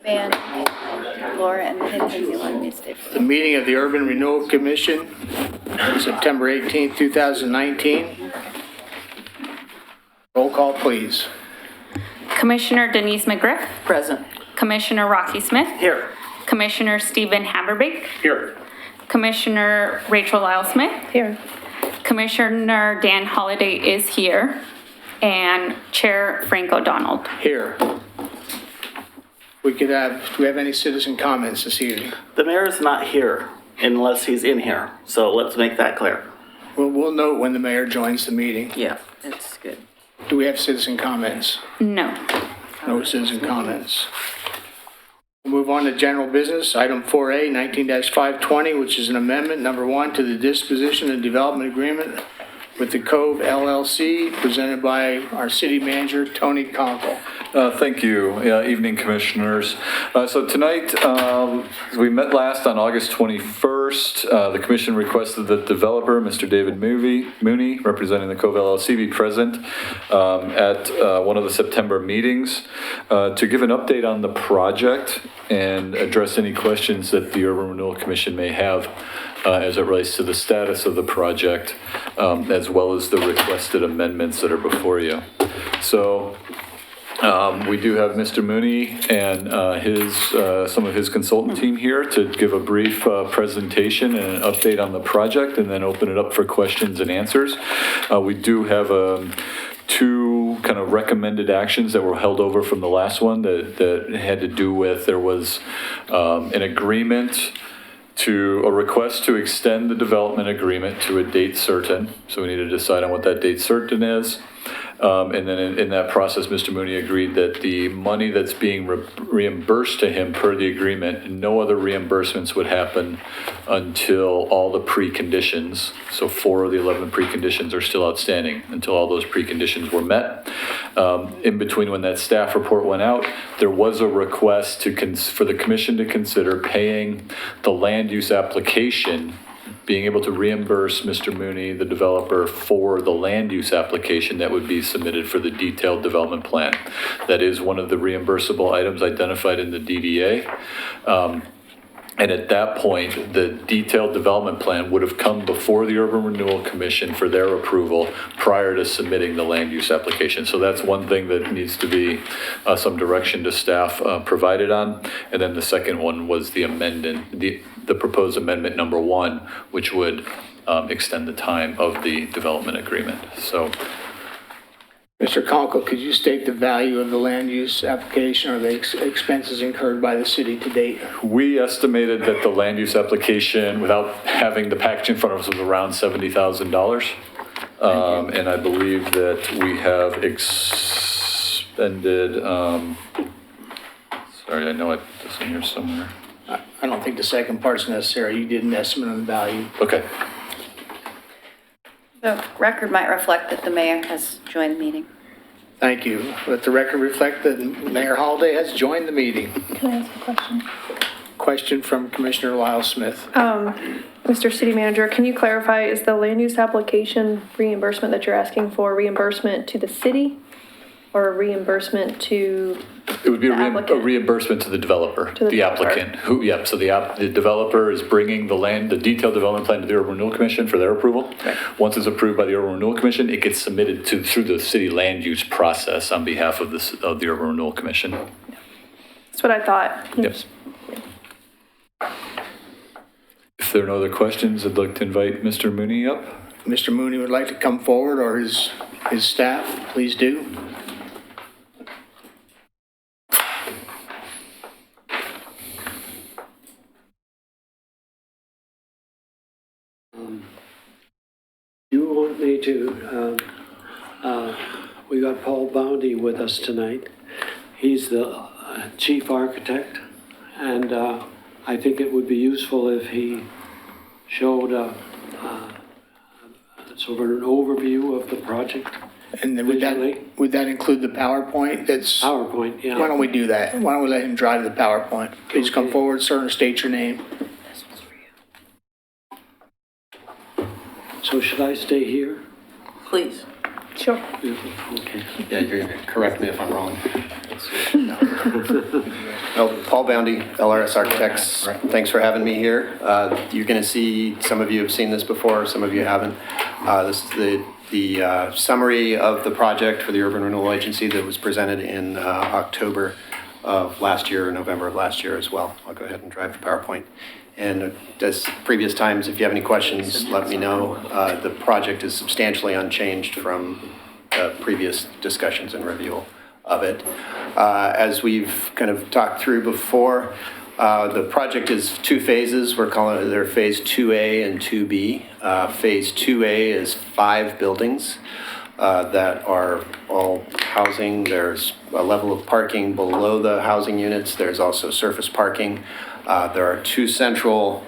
Van, Laura, and Lindsay on these days. The meeting of the Urban Renewal Commission, September 18th, 2019. Roll call, please. Commissioner Denise McGriff. Present. Commissioner Rocky Smith. Here. Commissioner Stephen Haberbeck. Here. Commissioner Rachel Lyle Smith. Here. Commissioner Dan Holliday is here. And Chair Frank O'Donnell. Here. Do we have any citizen comments this evening? The mayor is not here unless he's in here, so let's make that clear. We'll note when the mayor joins the meeting. Yeah, that's good. Do we have citizen comments? No. No citizen comments. We'll move on to general business. Item 4A, 19-520, which is an amendment, number 1, to the disposition and development agreement with the Cove LLC, presented by our city manager, Tony Conkle. Thank you. Evening, commissioners. So tonight, we met last on August 21st. The commission requested that developer, Mr. David Mooney, representing the Cove LLC, be present at one of the September meetings to give an update on the project and address any questions that the Urban Renewal Commission may have as it relates to the status of the project, as well as the requested amendments that are before you. So we do have Mr. Mooney and some of his consultant team here to give a brief presentation and an update on the project, and then open it up for questions and answers. We do have two kind of recommended actions that were held over from the last one that had to do with, there was an agreement to a request to extend the development agreement to a date certain. So we need to decide on what that date certain is. And then in that process, Mr. Mooney agreed that the money that's being reimbursed to him per the agreement, no other reimbursements would happen until all the preconditions, so 4 of the 11 preconditions are still outstanding, until all those preconditions were met. In between when that staff report went out, there was a request for the commission to consider paying the land use application, being able to reimburse Mr. Mooney, the developer, for the land use application that would be submitted for the detailed development plan. That is one of the reimbursable items identified in the DDA. And at that point, the detailed development plan would have come before the Urban Renewal Commission for their approval prior to submitting the land use application. So that's one thing that needs to be some direction to staff provided on. And then the second one was the amendment, the proposed amendment number 1, which would extend the time of the development agreement. So, Mr. Conkle, could you state the value of the land use application or the expenses incurred by the city to date? we estimated that the land use application, without having the package in front of us, was around $70,000. And I believe that we have expended, sorry, I know it's in here somewhere. I don't think the second part's necessary. You did an estimate on the value. Okay. The record might reflect that the mayor has joined the meeting. Thank you. Let the record reflect that Mayor Holliday has joined the meeting. Can I ask a question? Question from Commissioner Lyle Smith. Mr. City Manager, can you clarify, is the land use application reimbursement that you're asking for reimbursement to the city or reimbursement to It would be the a applicant? reimbursement to the developer, To the the developer. applicant. So the developer is bringing the detailed development plan to the Urban Renewal Commission for their approval. Right. Once it's approved by the Urban Renewal Commission, it gets submitted through the city land use process on behalf of the Urban Renewal Commission. That's what I thought. Yes. If there are no other questions, I'd like to invite Mr. Mooney up. Mr. Mooney would like to come forward, or his staff, please do. You want me to, we got Paul Boundy with us tonight. He's the chief architect, and I think it would be useful if he showed sort of an overview of the project. And then Visually. would that include the PowerPoint? PowerPoint, yeah. Why don't we do that? Why don't we let him drive the PowerPoint? Please come Okay. forward, sir, and state your name. So should I stay here? Please. Sure. Okay. Yeah, you're, correct me if I'm wrong. Well, Paul Boundy, LRS Architects, thanks for having me here. You're going to see, some of you have seen this before, some of you haven't. This is the summary of the project for the Urban Renewal Agency that was presented in October of last year, November of last year as well. I'll go ahead and drive the PowerPoint. And as previous times, if you have any questions, let me know. The project is substantially unchanged from previous discussions and review of it. As we've kind of talked through before, the project is two phases. We're calling it, they're phase 2A and 2B. Phase 2A is 5 buildings that are all housing. There's a level of parking below the housing units. There's also surface parking. There are two central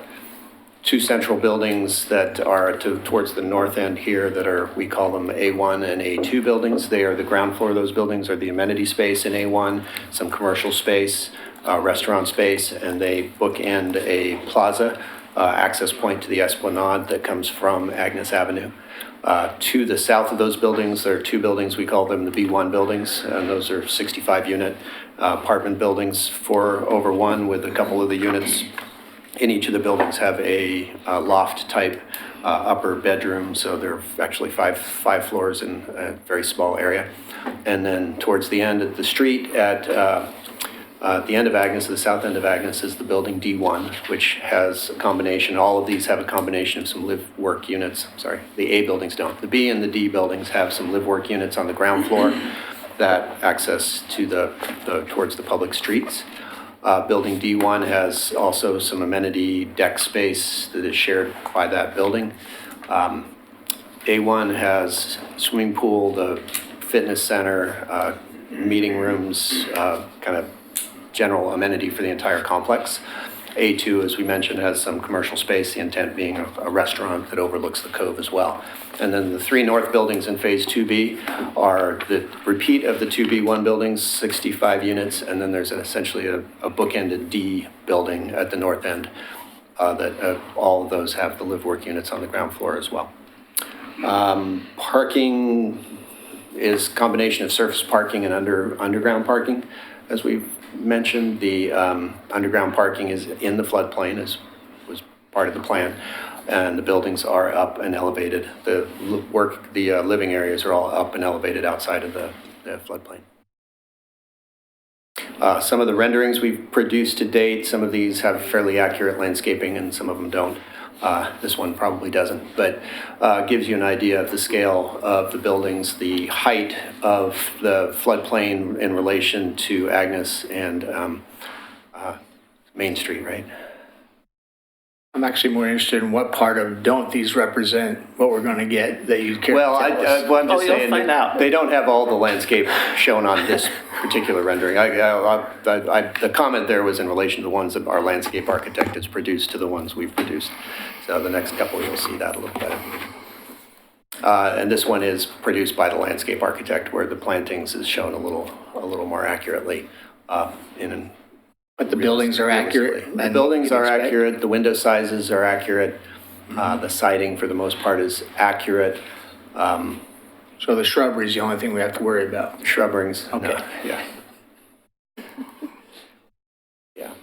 buildings that are towards the north end here that are, we call them A1 and A2 buildings. They are the ground floor of those buildings are the amenity space in A1, some commercial space, restaurant space, and they bookend a plaza access point to the Esplanade that comes from Agnes Avenue. To the south of those buildings, there are 2 buildings, we call them the B1 buildings, and those are 65-unit apartment buildings, 4 over 1, with a couple of the units in each of the buildings have a loft-type upper bedroom, so there are actually five floors in a very small area. And then towards the end of the street at the end of Agnes, the south end of Agnes, is the building D1, which has a combination, all of these have a combination of some live-work units. Sorry, the A buildings don't. The B and the D buildings have some live-work units on the ground floor that access to towards the public streets. Building D1 has also some amenity deck space that is shared by that building. A1 has swimming pool, the fitness center, meeting rooms, kind of general amenity for the entire complex. A2, as we mentioned, has some commercial space, the intent being a restaurant that overlooks the cove as well. And then the 3 north buildings in phase 2B are the repeat of the 2B1 buildings, 65 units, and then there's essentially a bookended D building at the north end that all of those have the live-work units on the ground floor as well. Parking is a combination of surface parking and underground parking. As we've mentioned, the underground parking is in the floodplain, was part of the plan, and the buildings are up and elevated. The living areas are all up and elevated outside of the floodplain. Some of the renderings we've produced to date, some of these have fairly accurate landscaping and some of them don't. This one probably doesn't, but gives you an idea of the scale of the buildings, the height of the floodplain in relation to Agnes and Main Street, right? I'm actually more interested in what part of don't these represent what we're going to get that you care Well, to tell us? I'm just you'll saying find out. they don't have all the landscape shown on this particular rendering. The comment there was in relation to the ones that our landscape architect has produced to the ones we've produced. So the next couple, you'll see that a little better. And this one is produced by the landscape architect, where the plantings is shown a little more accurately But the buildings are accurate? The buildings are accurate, the window sizes are accurate, the siding for the most part is accurate. So the shrubbery is the only thing we have to worry about? Shrubberings, Okay. no, yeah. Yeah.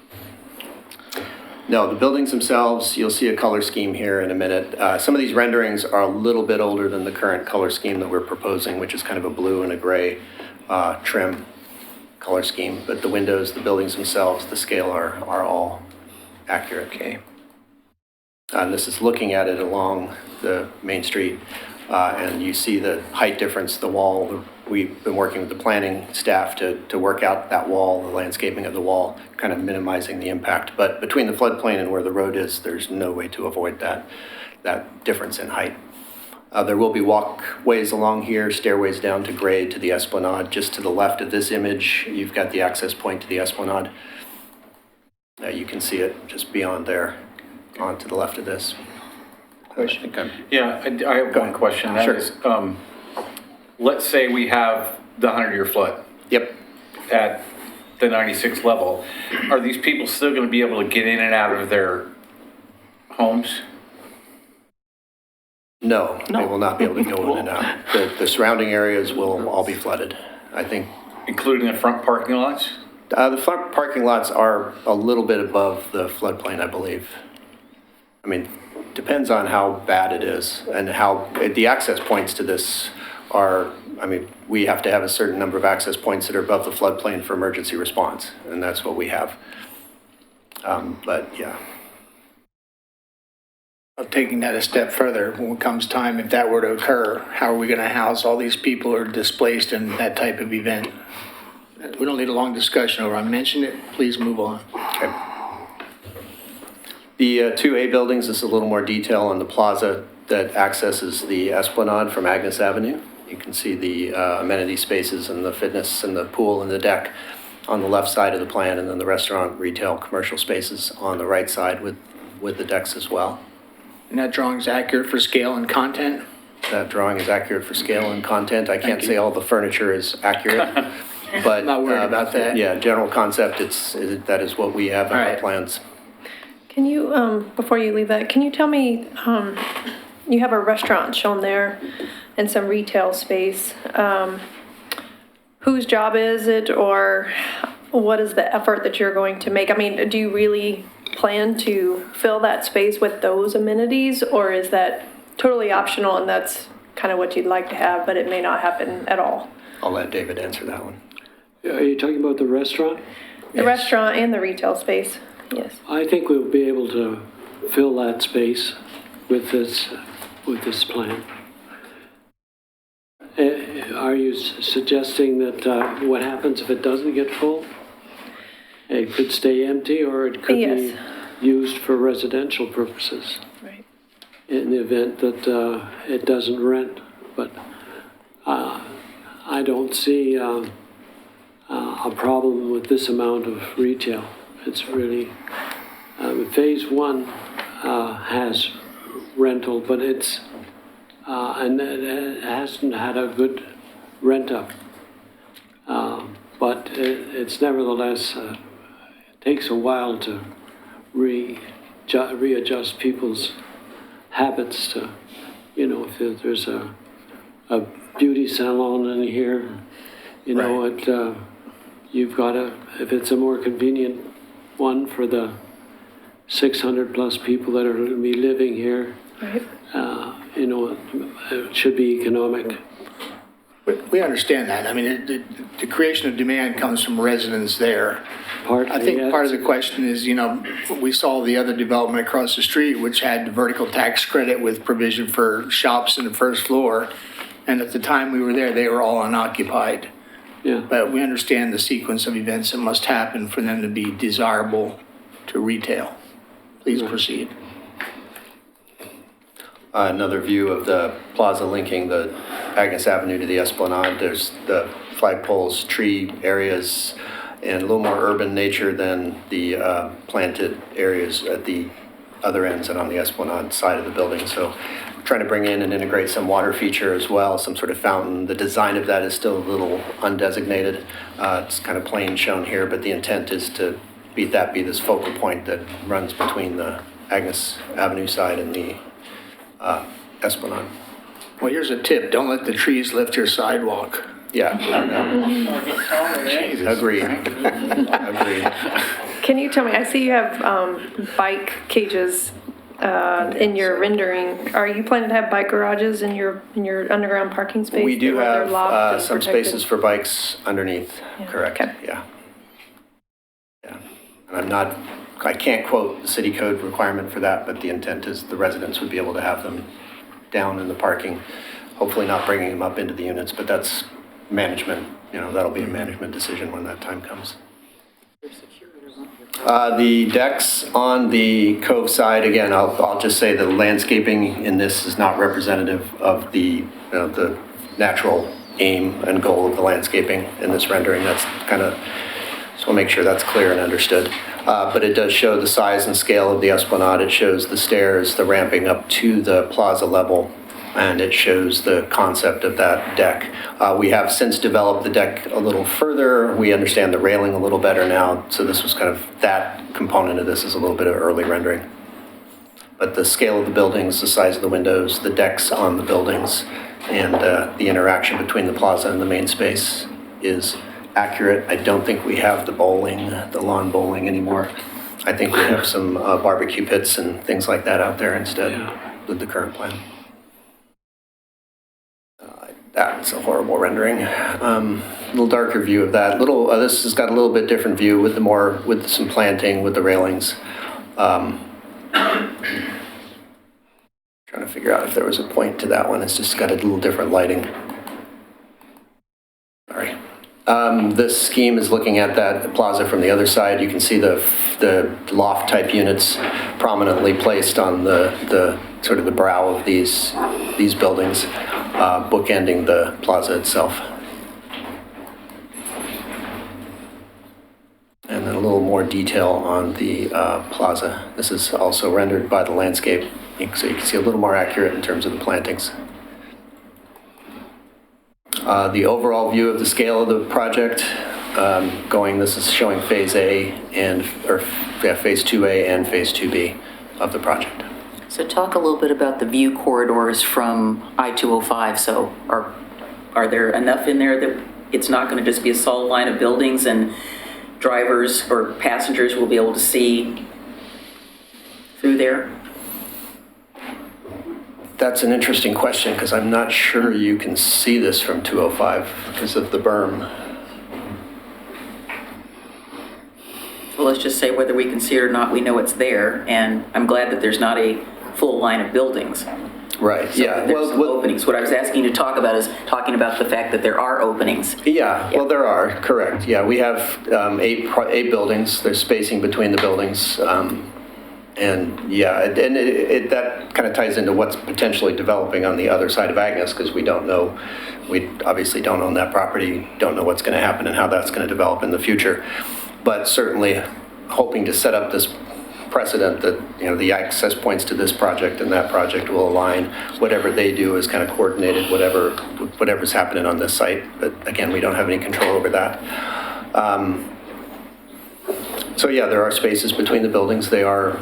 No, the buildings themselves, you'll see a color scheme here in a minute. Some of these renderings are a little bit older than the current color scheme that we're proposing, which is kind of a blue and a gray trim color scheme, but the windows, the buildings themselves, the scale are all accurate. Okay. And this is looking at it along the Main Street, and you see the height difference, the wall. We've been working with the planning staff to work out that wall, the landscaping of the wall, kind of minimizing the impact. But between the floodplain and where the road is, there's no way to avoid that difference in height. There will be walkways along here, stairways down to grade to the Esplanade. Just to the left of this image, you've got the access point to the Esplanade. You can see it just beyond there, on to the left of this. Question? Yeah, I have one question. That Sure. is, let's say we have the 100-year flood Yep. at the 96 level. Are these people still going to be able to get in and out of their homes? No, they will not be able to go in and out. The surrounding areas will all be flooded, I think. Including the front parking lots? The front parking lots are a little bit above the floodplain, I believe. I mean, depends on how bad it is and how, the access points to this are, I mean, we have to have a certain number of access points that are above the floodplain for emergency response, and that's what we have. But yeah. Taking that a step further, when it comes time, if that were to occur, how are we going to house all these people who are displaced in that type of event? We don't need a long discussion over. I mentioned it. Please move on. Okay. The 2A buildings is a little more detail on the plaza that accesses the Esplanade from Agnes Avenue. You can see the amenity spaces and the fitness and the pool and the deck on the left side of the plan, and then the restaurant, retail, commercial spaces on the right side with the decks as well. And that drawing's accurate for scale and content? That drawing is accurate for scale and content. I can't say all the furniture is accurate, but Not worried about that. Yeah, general concept, that is what we have in All our right. plans. Can you, before you leave that, can you tell me, you have a restaurant shown there and some retail space. Whose job is it, or what is the effort that you're going to make? I mean, do you really plan to fill that space with those amenities, or is that totally optional and that's kind of what you'd like to have, but it may not happen at all? I'll let David answer that one. Are you talking about the restaurant? The restaurant and the retail space, yes. I think we'll be able to fill that space with this plan. Are you suggesting that what happens if it doesn't get full? It could stay empty, or it could be Yes. used for residential purposes Right. in the event that it doesn't rent. But I don't see a problem with this amount of retail. It's really, phase one has rental, but it's, and it hasn't had a good rent up. But it's nevertheless, it takes a while to readjust people's habits to, if there's a beauty salon in here, you've got to, if it's a more convenient one for the 600 plus people that are going to be living here, Right. it should be economic. We understand that. I mean, the creation of demand comes from residents there. I think part of the question is, we saw the other development across the street, which had the vertical tax credit with provision for shops in the first floor. And at the time we were there, they were all unoccupied. Yeah. But we understand the sequence of events that must happen for them to be desirable to retail. Please proceed. Another view of the plaza linking the Agnes Avenue to the Esplanade. There's the flagpoles, tree areas, and a little more urban nature than the planted areas at the other ends and on the Esplanade side of the building. So trying to bring in and integrate some water feature as well, some sort of fountain. The design of that is still a little undesignated. It's kind of plain shown here, but the intent is to be this focal point that runs between the Agnes Avenue side and the Esplanade. Well, here's a tip. Don't let the trees lift your sidewalk. Yeah. Agreed. Agreed. Can you tell me, I see you have bike cages in your rendering. Are you planning to have bike garages in your underground parking space? We do where they're have locked and some protected? spaces for bikes underneath, Yeah, correct? okay. Yeah. Yeah. And I can't quote the city code requirement for that, but the intent is the residents would be able to have them down in the parking, hopefully not bringing them up into the units, but that's management, that'll be a management decision when that time comes. The decks on the cove side, again, I'll just say the landscaping in this is not representative of the natural aim and goal of the landscaping in this rendering. That's kind of, so we'll make sure that's clear and understood. But it does show the size and scale of the Esplanade. It shows the stairs, the ramping up to the plaza level, and it shows the concept of that deck. We have since developed the deck a little further. We understand the railing a little better now, so this was kind of, that component of this is a little bit of early rendering. But the scale of the buildings, the size of the windows, the decks on the buildings, and the interaction between the plaza and the main space is accurate. I don't think we have the bowling, the lawn bowling anymore. I think we have some barbecue pits and things like that out there instead with the current plan. That's a horrible rendering. Little darker view of that. This has got a little bit different view with with some planting, with the railings. Trying to figure out if there was a point to that one. It's just got a little different lighting. Sorry. This scheme is looking at that plaza from the other side. You can see the loft type units prominently placed on the sort of the brow of these buildings, bookending the plaza itself. And then a little more detail on the plaza. This is also rendered by the landscape, so you can see a little more accurate in terms of the plantings. The overall view of the scale of the project, this is showing phase A phase 2A and phase 2B of the project. So talk a little bit about the view corridors from I-205. So are there enough in there that it's not going to just be a solid line of buildings and drivers or passengers will be able to see through there? That's an interesting question because I'm not sure you can see this from 205 because of the berm. Well, let's just say whether we can see it or not, we know it's there, and I'm glad that there's not a full line of buildings. Right, So yeah. there's some openings. What I was asking you to talk about is talking about the fact that there are openings. Yeah, well, there are, correct. Yeah, we have eight buildings. There's spacing between the buildings. That kind of ties into what's potentially developing on the other side of Agnes, because we don't know, we obviously don't own that property, don't know what's going to happen and how that's going to develop in the future. But certainly hoping to set up this precedent that, the access points to this project and that project will align. Whatever they do is kind of coordinated, whatever's happening on this site. But again, we don't have any control over that. So yeah, there are spaces between the buildings. They are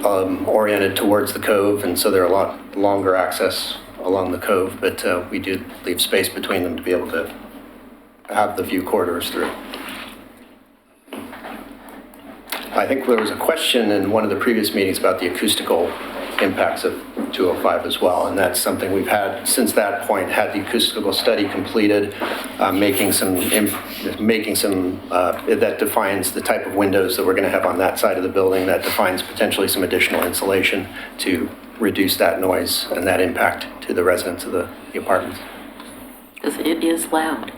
oriented towards the cove, and so they're a lot longer access along the cove, but we do leave space between them to be able to have the view corridors through. I think there was a question in one of the previous meetings about the acoustical impacts of 205 as well, and that's something we've had since that point, had the acoustical study completed, making some that defines the type of windows that we're going to have on that side of the building, that defines potentially some additional insulation to reduce that noise and that impact to the residents of the apartments. Because it is loud.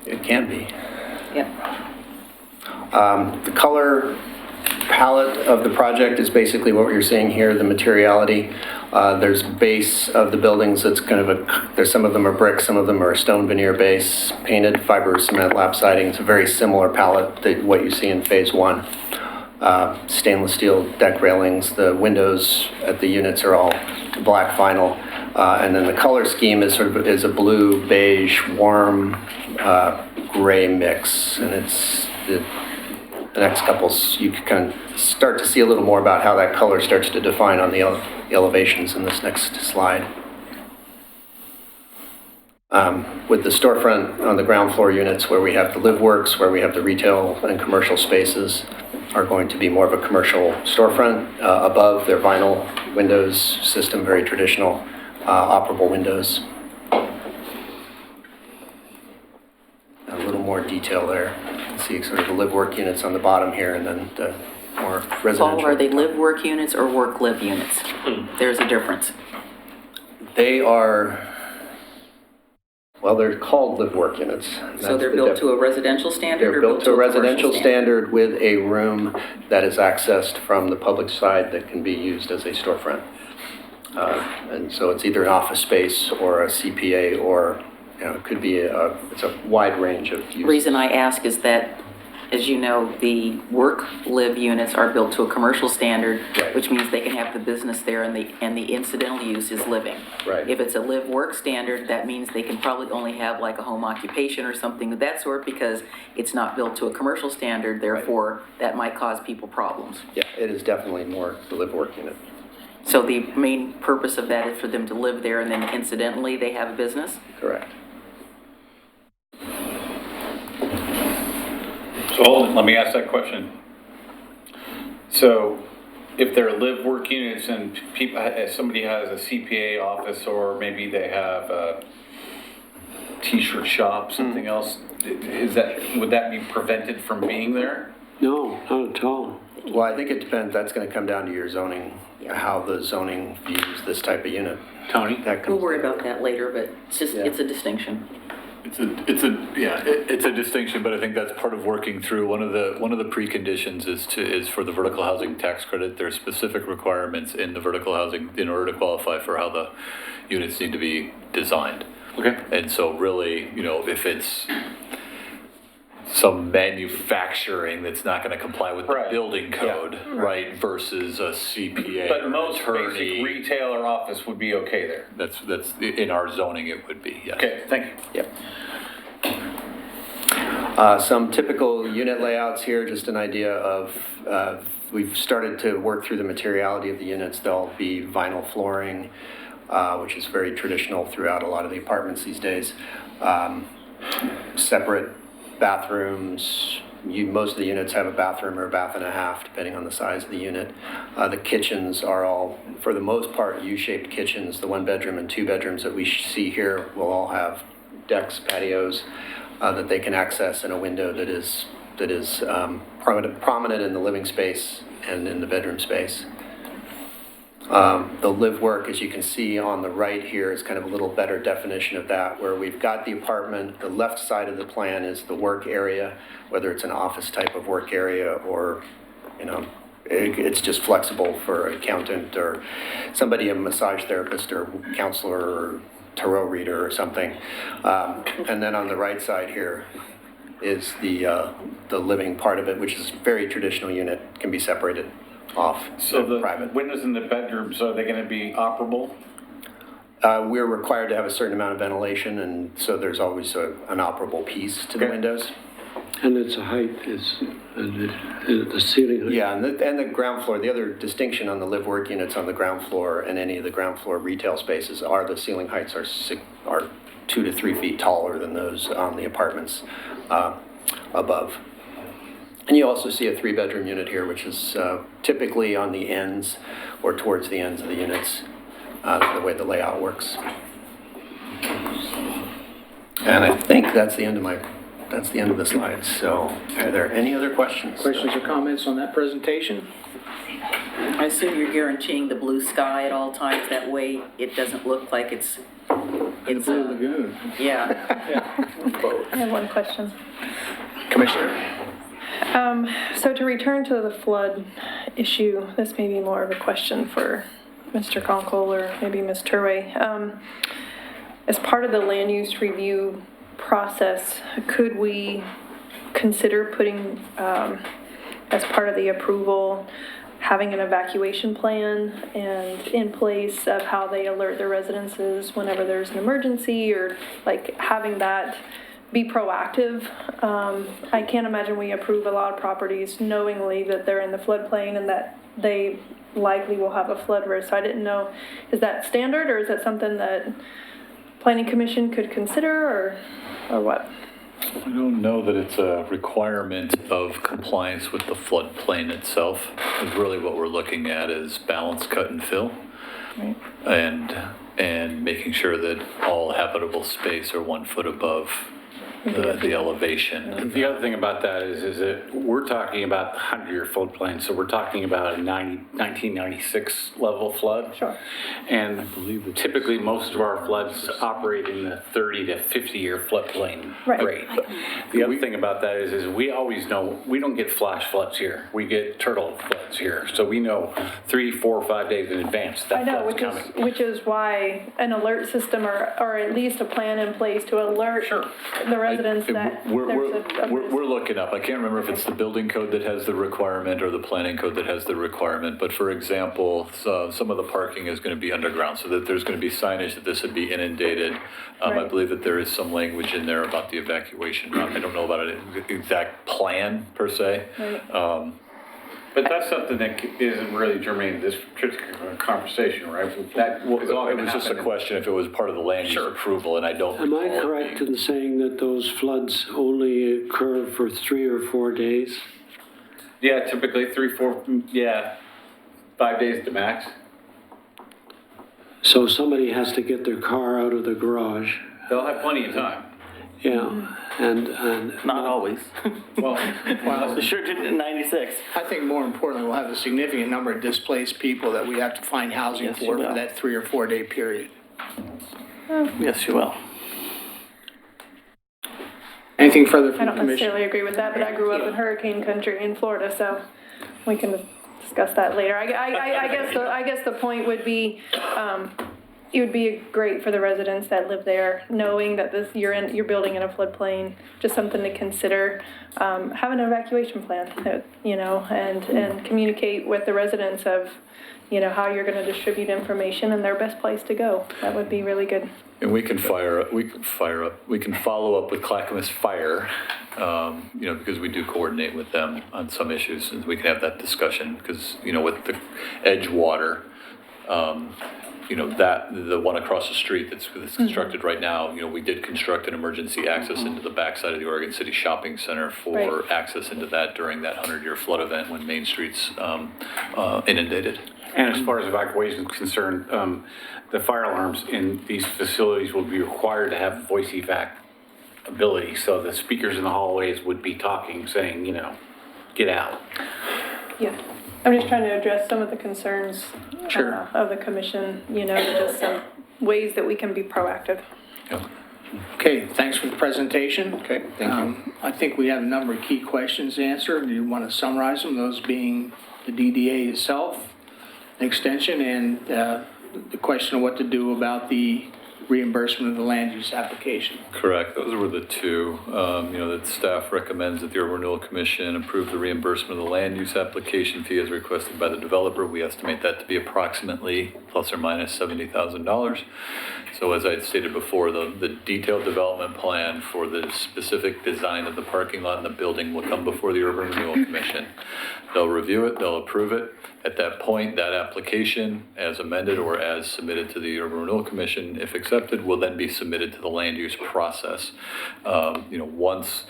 It can be. Yep. The color palette of the project is basically what you're seeing here, the materiality. There's base of the buildings that's kind of there's some of them are brick, some of them are stone veneer base, painted fiber cement lap siding. It's a very similar palette to what you see in phase 1. Stainless steel deck railings. The windows at the units are all black vinyl. And then the color scheme is is a blue, beige, warm, gray mix. And it's the next couple, you can kind of start to see a little more about how that color starts to define on the elevations in this next slide. With the storefront on the ground floor units where we have the live works, where we have the retail and commercial spaces, are going to be more of a commercial storefront. Above, their vinyl windows system, very traditional, operable windows. A little more detail there. See sort of the live work units on the bottom here, and then the more residential. Paul, are they live work units or work live units? There's a difference. They are, well, they're called live work units. So they're built to a residential standard? They're built to a residential standard with a room that is accessed from the public side that can be used as a storefront. And so it's either an office space or a CPA or it could be it's a wide range of use. The reason I ask is that, as you know, the work-live units are built to a commercial standard, Right. which means they can have the business there and the incidental use is living. Right. If it's a live-work standard, that means they can probably only have like a home occupation or something of that sort because it's not built to a commercial standard, therefore that might cause people problems. Yeah, it is definitely more the live work unit. So the main purpose of that is for them to live there and then incidentally they have a business? Correct. So hold on, let me ask that question. So if they're live-work units and people, if somebody has a CPA office or maybe they have a t-shirt shop, something else, would that be prevented from being there? No, not at all. Well, I think it depends, that's gonna come down to your zoning, how the zoning views this type of unit. Tony? That We'll comes, worry about that later, but it's just, Yeah. it's a distinction. It's a distinction, but I think that's part of working through. One of the preconditions is for the vertical housing tax credit. There are specific requirements in the vertical housing in order to qualify for how the units need to be designed. Okay. And so really, if it's some manufacturing that's not gonna comply with the Right. building code, right, versus a CPA But or most basic attorney, retail or office would be okay there. that's, in our zoning, it would be, yes. Okay, thank you. yep. Some typical unit layouts here, just an idea of, we've started to work through the materiality of the units. There'll be vinyl flooring, which is very traditional throughout a lot of the apartments these days. Separate bathrooms. Most of the units have a bathroom or a bath and a half, depending on the size of the unit. The kitchens are all, for the most part, U-shaped kitchens. The 1-bedroom and 2 bedrooms that we see here will all have decks, patios that they can access, and a window that is prominent in the living space and in the bedroom space. The live work, as you can see on the right here, is kind of a little better definition of that, where we've got the apartment. The left side of the plan is the work area, whether it's an office type of work area or, it's just flexible for an accountant or somebody, a massage therapist or counselor or tarot reader or something. And then on the right side here is the living part of it, which is a very traditional unit, can be separated off. So the private. windows in the bedrooms, are they gonna be operable? We're required to have a certain amount of ventilation, and so there's always an operable piece to the Okay. windows. And its height is, the ceiling height. Yeah, and the ground floor, the other distinction on the live work units on the ground floor and any of the ground floor retail spaces are the ceiling heights are 2 to 3 feet taller than those on the apartments above. And you also see a 3-bedroom unit here, which is typically on the ends or towards the ends of the units, the way the layout works. And I think that's the end of the slides. So are there any other questions? Questions or comments on that presentation? I assume you're guaranteeing the blue sky at all times, that way it doesn't look like it's Blue Lagoon. yeah. I have one question. Commissioner? So to return to the flood issue, this may be more of a question for Mr. Conkle or maybe Ms. Turway. As part of the land use review process, could we consider putting, as part of the approval, having an evacuation plan and in place of how they alert their residences whenever there's an emergency, or like having that be proactive? I can't imagine we approve a lot of properties knowingly that they're in the floodplain and that they likely will have a flood risk. So I didn't know, is that standard, or is that something that Planning Commission could consider, or what? I don't know that it's a requirement of compliance with the floodplain itself. Because really what we're looking at is balance, cut, and fill. Right. And making sure that all habitable space are 1 foot above the elevation. The other thing about that is that we're talking about the 100-year floodplain, so we're talking about a 1996 level flood. Sure. And typically, most of our floods operate in the 30 to 50-year floodplain Right. rate. But the other thing about that is we always know, we don't get flash floods here. We get turtle floods here. So we know 3, 4, 5 days in advance I that know, flood's coming. which is why an alert system or at least a plan in place to alert the residents that We're looking up. I can't remember if it's the building code that has the requirement or the planning code that has the requirement. But for example, some of the parking is going to be underground, so that there's going to be signage that this would be inundated. I Right. believe that there is some language in there about the evacuation route. I don't know about an exact plan per se. Right. But that's something that isn't really germane to this particular conversation, right? That is all It gonna was just a happen. question if it was part of the land use approval, and I don't Am I recall it correct being. in saying that those floods only occur for 3 or 4 days? Yeah, typically 3, 4, 5 days at the max. So somebody has to get their car out of the garage. They'll have plenty of time. Yeah, and Not always. Well, They sure did in 96. I think more importantly, we'll have a significant number of displaced people that we have to find housing Yes, you for will. that 3 or 4 day period. Yes, you will. Anything further I from the don't commission? necessarily agree with that, but I grew up in hurricane country in Florida, so we can discuss that later. I guess the point would be, it would be great for the residents that live there, knowing that you're building in a floodplain, just something to consider. Have an evacuation plan, and communicate with the residents of, how you're gonna distribute information and their best place to go. That would be really good. And we can follow up with Clackamas Fire, because we do coordinate with them on some issues, and we can have that discussion, because, with the Edgewater, the one across the street that's constructed right now, we did construct an emergency access into the backside of the Oregon City Shopping Center for Right. access into that during that 100-year flood event when Main Street's inundated. and as far as evacuation is concerned, the fire alarms in these facilities will be required to have voice evac ability. So the speakers in the hallways would be talking, saying, get out. Yeah, I'm just trying to address some of the concerns Sure. of the commission, just some ways that we can be proactive. Yeah. Okay, thanks for the presentation. Okay, thank you. I think we have a number of key questions to answer. Do you want to summarize them? Those being the DDA itself, extension, and the question of what to do about the reimbursement of the land use application. Correct. Those were the two. That staff recommends that the Urban Renewal Commission approve the reimbursement of the land use application fee as requested by the developer. We estimate that to be approximately plus or minus $70,000. So as I stated before, the detailed development plan for the specific design of the parking lot and the building will come before the Urban Renewal Commission. They'll review it, they'll approve it. At that point, that application, as amended or as submitted to the Urban Renewal Commission, if accepted, will then be submitted to the land use process. Once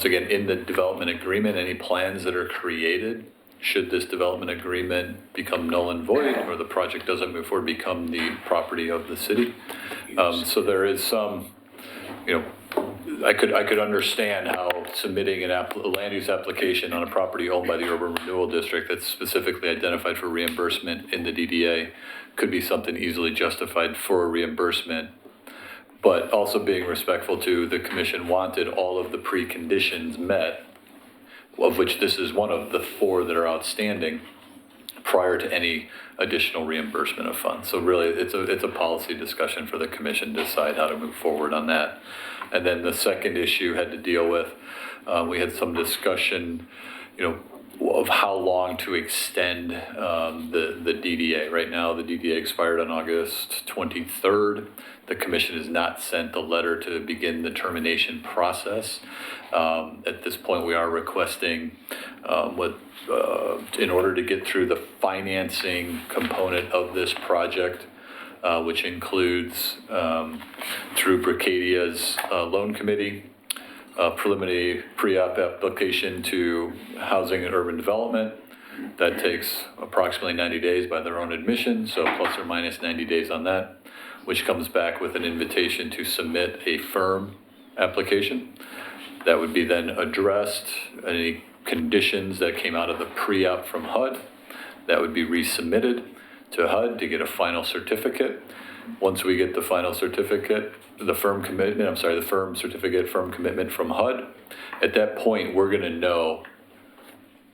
again, in the development agreement, any plans that are created, should this development agreement become null and void, or the project doesn't move forward, become the property of the city. So there is some, I could understand how submitting a land use application on a property owned by the Urban Renewal District that's specifically identified for reimbursement in the DDA could be something easily justified for a reimbursement, but also being respectful to the commission wanted all of the preconditions met, of which this is one of the 4 that are outstanding, prior to any additional reimbursement of funds. So really, it's a policy discussion for the commission to decide how to move forward on that. And then the second issue had to deal with, we had some discussion, of how long to extend the DDA. Right now, the DDA expired on August 23rd. The commission has not sent the letter to begin the termination process. At this point, we are requesting in order to get through the financing component of this project, which includes through Bricadia's loan committee, preliminary pre-op application to Housing and Urban Development. That takes approximately 90 days by their own admission, so plus or minus 90 days on that, which comes back with an invitation to submit a firm application. That would be then addressed, any conditions that came out of the pre-op from HUD, that would be resubmitted to HUD to get a final certificate. Once we get the final certificate, the firm certificate, firm commitment from HUD, at that point, we're gonna know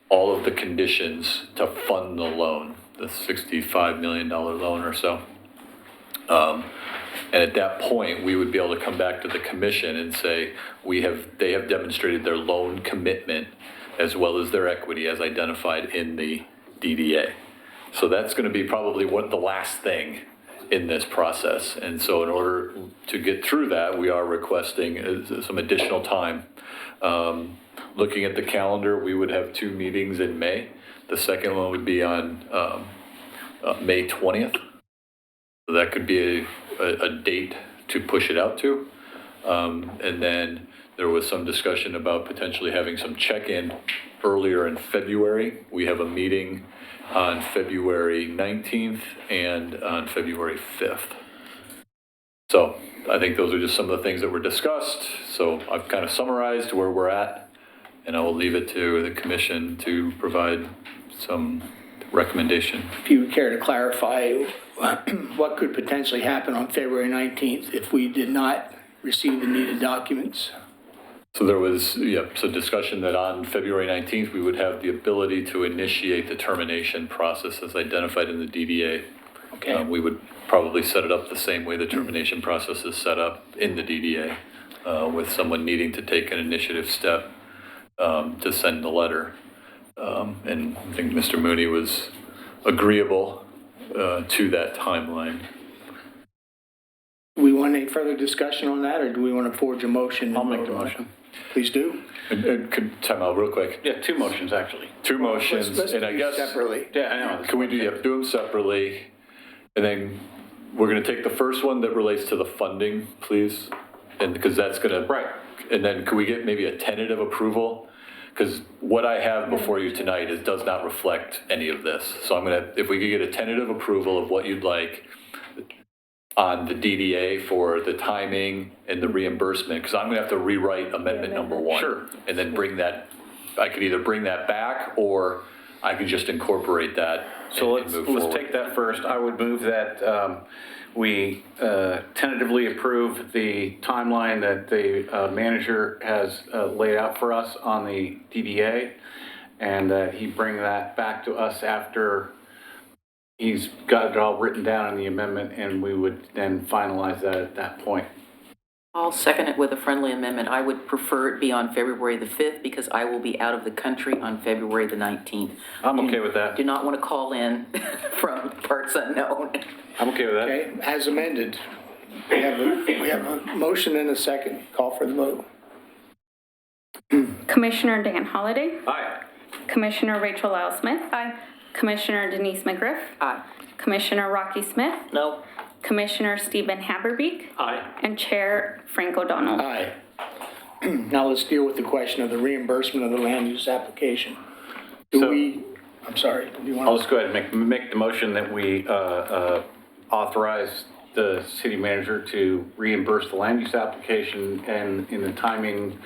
all of the conditions to fund the loan, the $65 million loan or so. And at that point, we would be able to come back to the commission and say, they have demonstrated their loan commitment as well as their equity as identified in the DDA. So that's gonna be probably the last thing in this process. And so in order to get through that, we are requesting some additional time. looking at the calendar, we would have 2 meetings in May. The second one would be on May 20th. So that could be a date to push it out to. And then there was some discussion about potentially having some check-in earlier in February. We have a meeting on February 19th and on February 5th. So I think those are just some of the things that were discussed. So I've kind of summarized where we're at, and I will leave it to the commission to provide some recommendation. If you would care to clarify what could potentially happen on February 19th if we did not receive the needed documents? So there was, so discussion that on February 19th, we would have the ability to initiate the termination process as identified in the DDA. Okay. We would probably set it up the same way the termination process is set up in the DDA, with someone needing to take an initiative step to send the letter. And I think Mr. Mooney was agreeable to that timeline. Do we want any further discussion on that, or do we want to forge a motion? I'll make the motion. Please do. And could, time out real quick. Yeah, 2 motions, actually. 2 motions, Let's and I do guess. separately. Yeah, I know. Can we do them separately? And then we're gonna take the first one that relates to the funding, please? And because that's gonna. Right. And then could we get maybe a tentative approval? Because what I have before you tonight does not reflect any of this. So I'm gonna, if we could get a tentative approval of what you'd like on the DDA for the timing and the reimbursement, because I'm gonna have to rewrite amendment number 1. Sure. And then bring that, I could either bring that back or I could just incorporate that. So and move let's forward. take that first. I would move that we tentatively approve the timeline that the manager has laid out for us on the DDA, and that he bring that back to us after he's got it all written down in the amendment, and we would then finalize that at that point. I'll second it with a friendly amendment. I would prefer it be on February the 5th because I will be out of the country on February the 19th. I'm okay with that. Do not want to call in from parts unknown. I'm okay with that. Okay, as amended. We have a motion and a second. Call for the vote. Commissioner Dan Holliday, Aye. Commissioner Rachel Lyle Smith. Aye. Commissioner Denise McGriff. Aye. Commissioner Rocky Smith. No? Commissioner Stephen Haberbeek. Aye. And Chair Frank O'Donnell. Aye. Now let's deal with the question of the reimbursement of the land use application. I'm sorry, do you want to? I'll just go ahead and make the motion that we authorize the city manager to reimburse the land use application and in the timing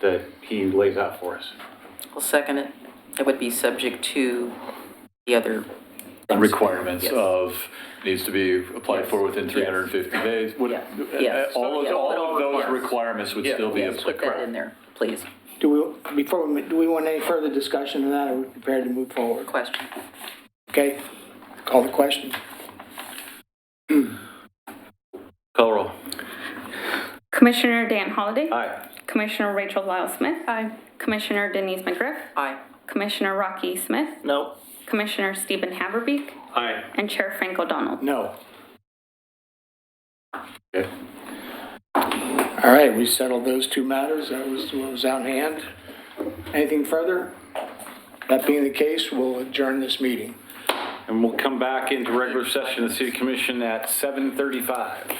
that he lays out for us. I'll second it. It would be subject to the other things. Requirements Yes. of, needs to be applied Yes. for within 350 days. Would- Yeah. Yes. All Yeah, but of those yes. requirements would still be Yes, put that in applicable. there, please. Do we want any further discussion on that, or are we prepared to move forward? Question. Okay, call the question. Call roll. Commissioner Dan Holliday. Aye. Commissioner Rachel Lyle Smith. Aye. Commissioner Denise McGriff. Aye. Commissioner Rocky Smith. No? Commissioner Stephen Haberbeek. Aye. And Chair Frank O'Donnell. No. Okay. All right, we settled those 2 matters. That was what was out in hand. Anything further? That being the case, we'll adjourn this meeting. And we'll come back into regular session of the city commission at 7:35.